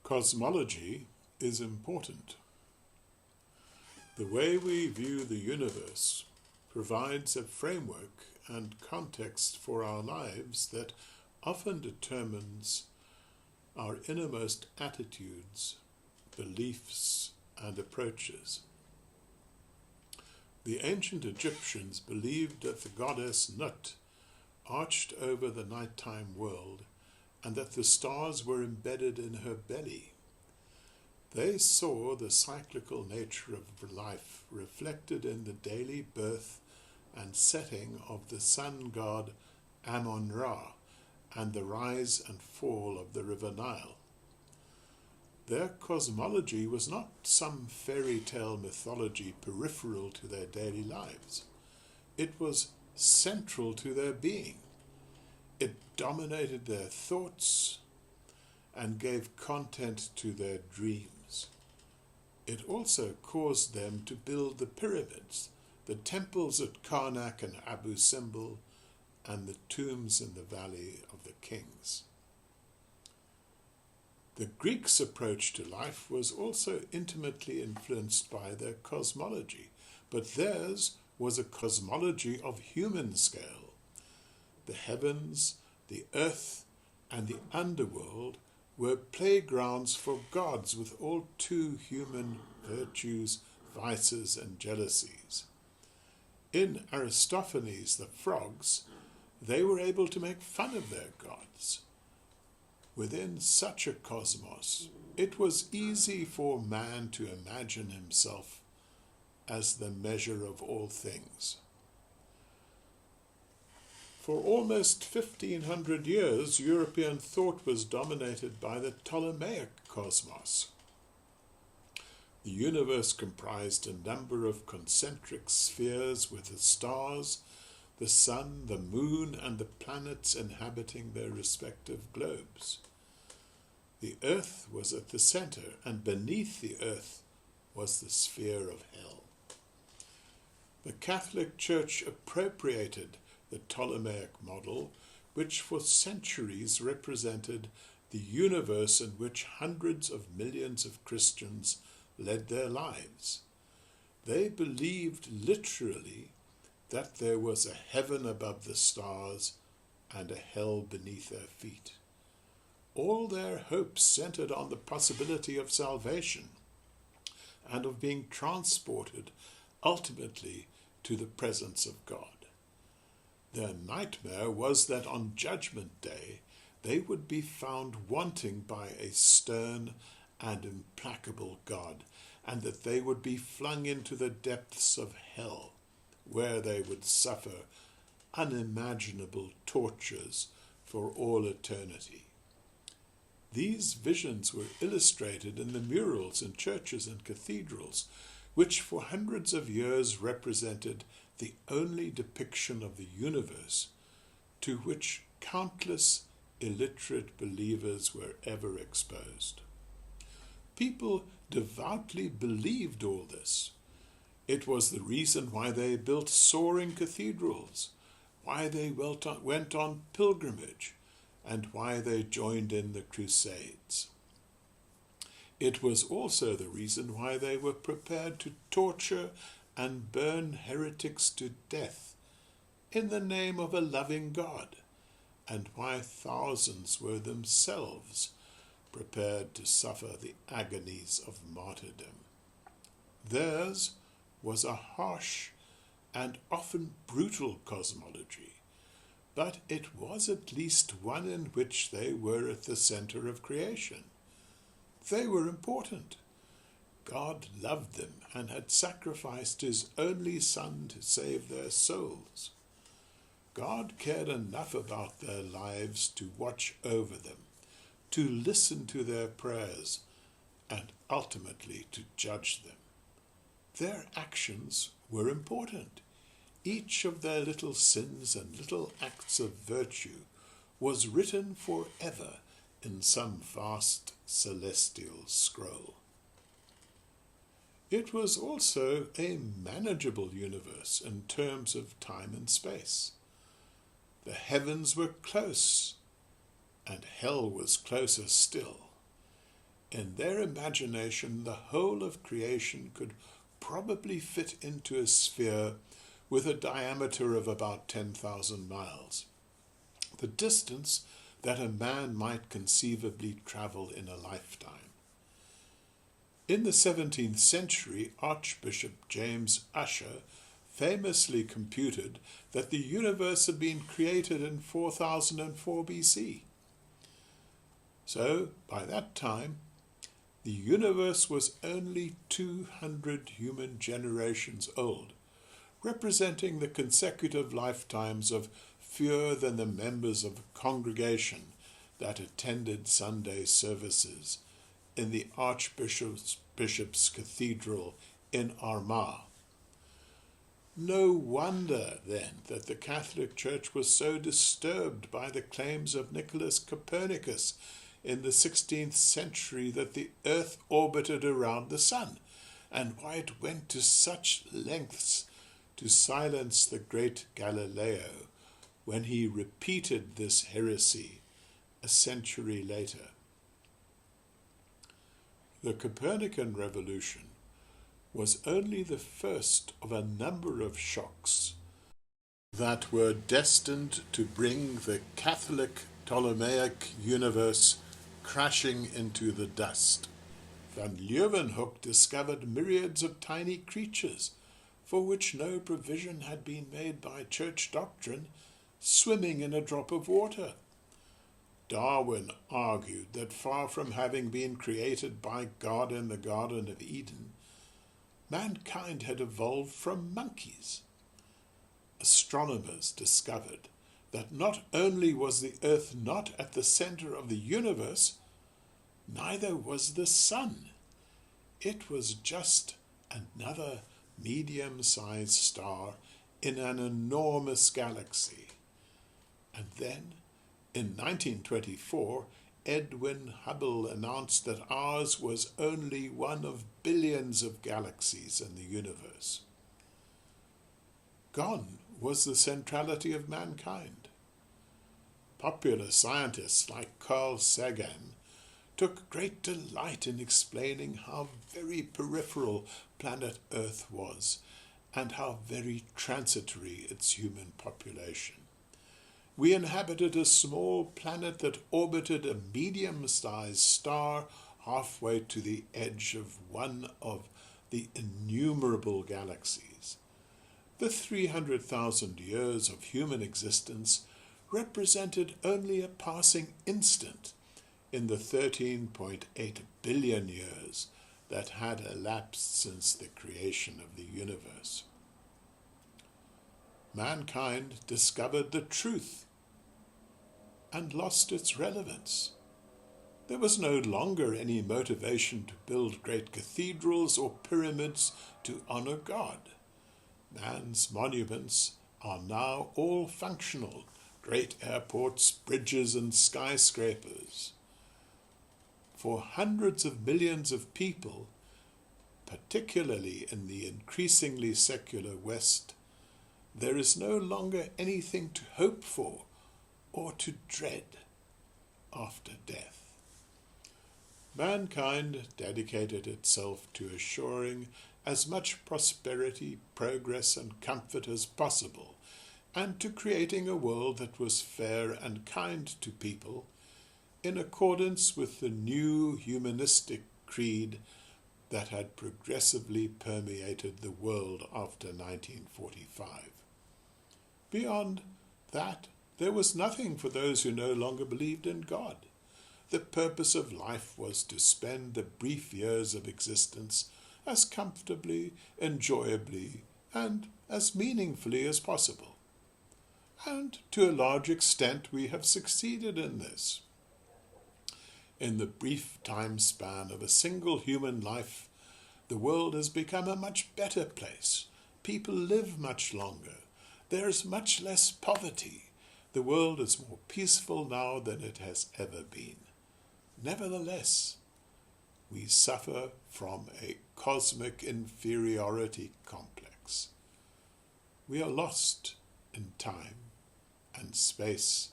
Cosmology is important. The way we view the universe provides a framework and context for our lives that often determines our innermost attitudes, beliefs, and approaches. The ancient Egyptians believed that the goddess Nut arched over the nighttime world and that the stars were embedded in her belly. They saw the cyclical nature of life reflected in the daily birth and setting of the sun god Amun-Ra and the rise and fall of the river Nile. Their cosmology was not some fairy tale mythology peripheral to their daily lives. It was central to their being. It dominated their thoughts and gave content to their dreams. It also caused them to build the pyramids, the temples at Karnak and Abu Simbel, and the tombs in the Valley of the Kings. The Greeks' approach to life was also intimately influenced by their cosmology, but theirs was a cosmology of human scale. The heavens, the earth, and the underworld were playgrounds for gods with all too human virtues, vices, and jealousies. In Aristophanes' The Frogs, they were able to make fun of their gods. Within such a cosmos, it was easy for man to imagine himself as the measure of all things. For almost 1500 years, European thought was dominated by the Ptolemaic cosmos. The universe comprised a number of concentric spheres with the stars, the sun, the moon, and the planets inhabiting their respective globes. The earth was at the center, and beneath the earth was the sphere of hell. The Catholic Church appropriated the Ptolemaic model, which for centuries represented the universe in which hundreds of millions of Christians led their lives. They believed literally that there was a heaven above the stars and a hell beneath their feet. All their hopes centered on the possibility of salvation and of being transported ultimately to the presence of God. Their nightmare was that on Judgment Day they would be found wanting by a stern and implacable God, and that they would be flung into the depths of hell, where they would suffer unimaginable tortures for all eternity. These visions were illustrated in the murals in churches and cathedrals, which for hundreds of years represented the only depiction of the universe to which countless illiterate believers were ever exposed. People devoutly believed all this. It was the reason why they built soaring cathedrals, why they went on pilgrimage, and why they joined in the Crusades. It was also the reason why they were prepared to torture and burn heretics to death in the name of a loving God, and why thousands were themselves prepared to suffer the agonies of martyrdom. Theirs was a harsh and often brutal cosmology, but it was at least one in which they were at the center of creation. They were important. God loved them and had sacrificed his only Son to save their souls. God cared enough about their lives to watch over them, to listen to their prayers, and ultimately to judge them. Their actions were important. Each of their little sins and little acts of virtue was written forever in some vast celestial scroll. It was also a manageable universe in terms of time and space. The heavens were close, and hell was closer still. In their imagination, the whole of creation could probably fit into a sphere with a diameter of about 10,000 miles, the distance that a man might conceivably travel in a lifetime. In the 17th century, Archbishop James Ussher famously computed that the universe had been created in 4004 BC. So, by that time, the universe was only 200 human generations old, representing the consecutive lifetimes of fewer than the members of a congregation that attended Sunday services in the Archbishop's Cathedral in Armagh. No wonder, then, that the Catholic Church was so disturbed by the claims of Nicholas Copernicus in the 16th century that the Earth orbited around the Sun, and why it went to such lengths to silence the great Galileo when he repeated this heresy a century later. The Copernican revolution was only the first of a number of shocks that were destined to bring the Catholic Ptolemaic universe crashing into the dust. Van Leeuwenhoek discovered myriads of tiny creatures for which no provision had been made by church doctrine, swimming in a drop of water. Darwin argued that far from having been created by God in the Garden of Eden, mankind had evolved from monkeys. Astronomers discovered that not only was the Earth not at the center of the universe, neither was the Sun. It was just another medium-sized star in an enormous galaxy. And then, in 1924, Edwin Hubble announced that ours was only one of billions of galaxies in the universe. Gone was the centrality of mankind. Popular scientists like Carl Sagan took great delight in explaining how very peripheral planet Earth was and how very transitory its human population. We inhabited a small planet that orbited a medium-sized star halfway to the edge of one of the innumerable galaxies. The 300,000 years of human existence represented only a passing instant in the 13.8 billion years that had elapsed since the creation of the universe. Mankind discovered the truth and lost its relevance. There was no longer any motivation to build great cathedrals or pyramids to honor God. Man's monuments are now all functional, great airports, bridges, and skyscrapers. For hundreds of millions of people, particularly in the increasingly secular West, there is no longer anything to hope for or to dread after death. Mankind dedicated itself to assuring as much prosperity, progress, and comfort as possible, and to creating a world that was fair and kind to people, in accordance with the new humanistic creed that had progressively permeated the world after 1945. Beyond that, there was nothing for those who no longer believed in God. The purpose of life was to spend the brief years of existence as comfortably, enjoyably, and as meaningfully as possible. And to a large extent we have succeeded in this. In the brief time span of a single human life, the world has become a much better place. People live much longer. There is much less poverty. The world is more peaceful now than it has ever been. Nevertheless, we suffer from a cosmic inferiority complex. We are lost in time and space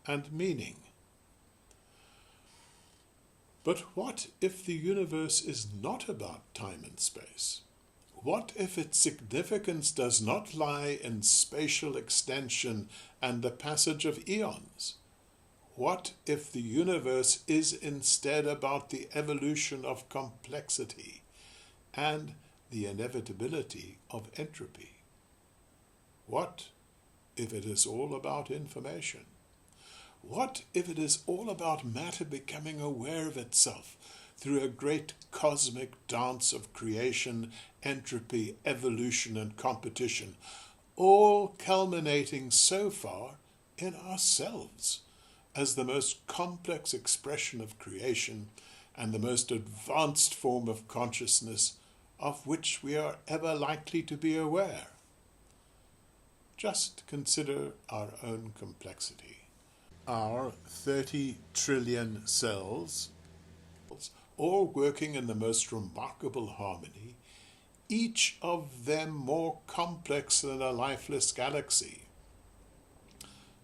and meaning. But what if the universe is not about time and space? What if its significance does not lie in spatial extension and the passage of eons? What if the universe is instead about the evolution of complexity and the inevitability of entropy? What if it is all about information? What if it is all about matter becoming aware of itself through a great cosmic dance of creation, entropy, evolution, and competition, all culminating so far in ourselves as the most complex expression of creation and the most advanced form of consciousness of which we are ever likely to be aware? Just consider our own complexity. Our 30 trillion cells, all working in the most remarkable harmony, each of them more complex than a lifeless galaxy.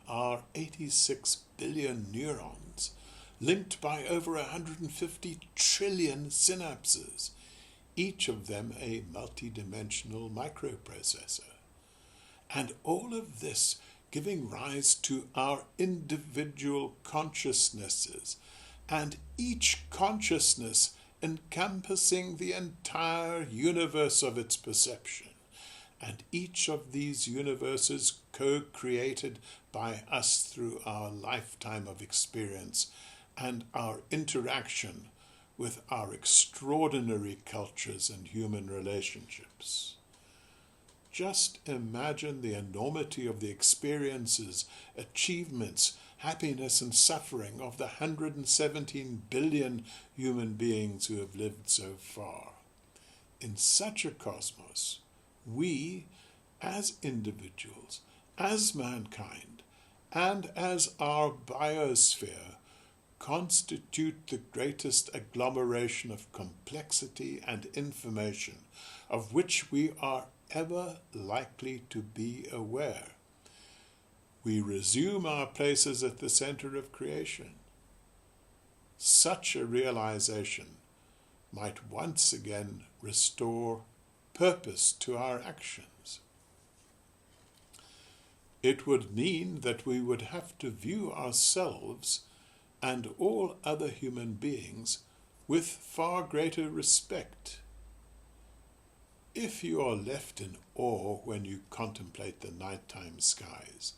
Our 86 billion neurons, linked by over 150 trillion synapses, each of them a multidimensional microprocessor. And all of this giving rise to our individual consciousnesses, and each consciousness encompassing the entire universe of its perception, and each of these universes co-created by us through our lifetime of experience and our interaction with our extraordinary cultures and human relationships. Just imagine the enormity of the experiences, achievements, happiness and suffering of the 117 billion human beings who have lived so far. In such a cosmos, we, as individuals, as mankind, and as our biosphere, constitute the greatest agglomeration of complexity and information of which we are ever likely to be aware. We resume our places at the center of creation. Such a realization might once again restore purpose to our actions. It would mean that we would have to view ourselves and all other human beings with far greater respect. If you are left in awe when you contemplate the nighttime skies,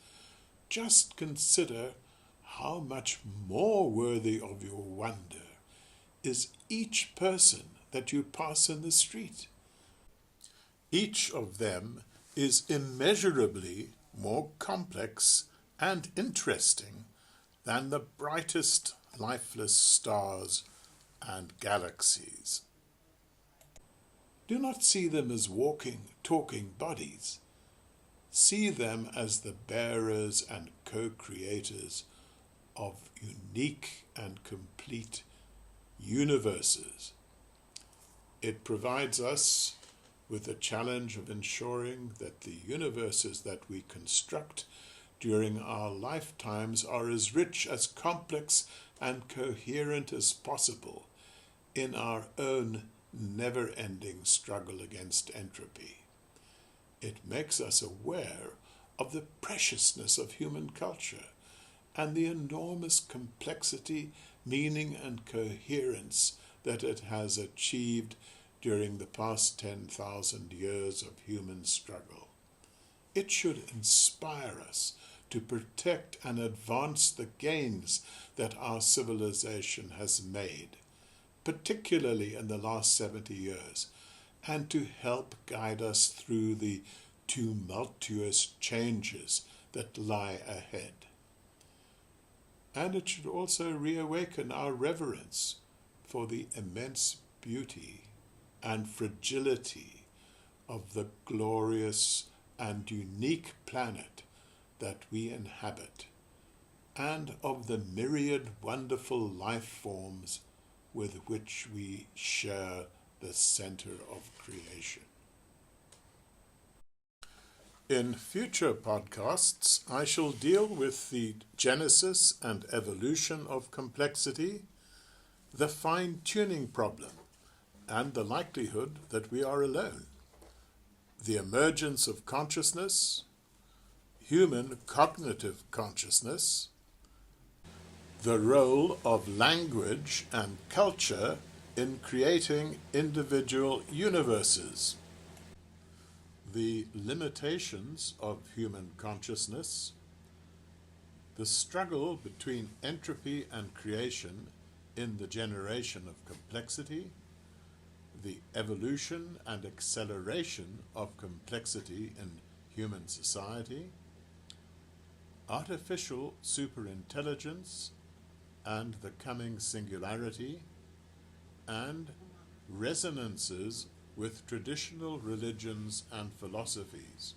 just consider how much more worthy of your wonder is each person that you pass in the street. Each of them is immeasurably more complex and interesting than the brightest lifeless stars and galaxies. Do not see them as walking, talking bodies. See them as the bearers and co-creators of unique and complete universes. It provides us with the challenge of ensuring that the universes that we construct during our lifetimes are as rich, as complex, and coherent as possible in our own never-ending struggle against entropy. It makes us aware of the preciousness of human culture and the enormous complexity, meaning, and coherence that it has achieved during the past 10,000 years of human struggle. It should inspire us to protect and advance the gains that our civilization has made, particularly in the last 70 years, and to help guide us through the tumultuous changes that lie ahead. And it should also reawaken our reverence for the immense beauty and fragility of the glorious and unique planet that we inhabit, and of the myriad wonderful life forms with which we share the center of creation. In future podcasts, I shall deal with the genesis and evolution of complexity, the fine-tuning problem and the likelihood that we are alone, the emergence of consciousness, human cognitive consciousness, the role of language and culture in creating individual universes, the limitations of human consciousness, the struggle between entropy and creation in the generation of complexity, the evolution and acceleration of complexity in human society, artificial superintelligence and the coming singularity, and resonances with traditional religions and philosophies.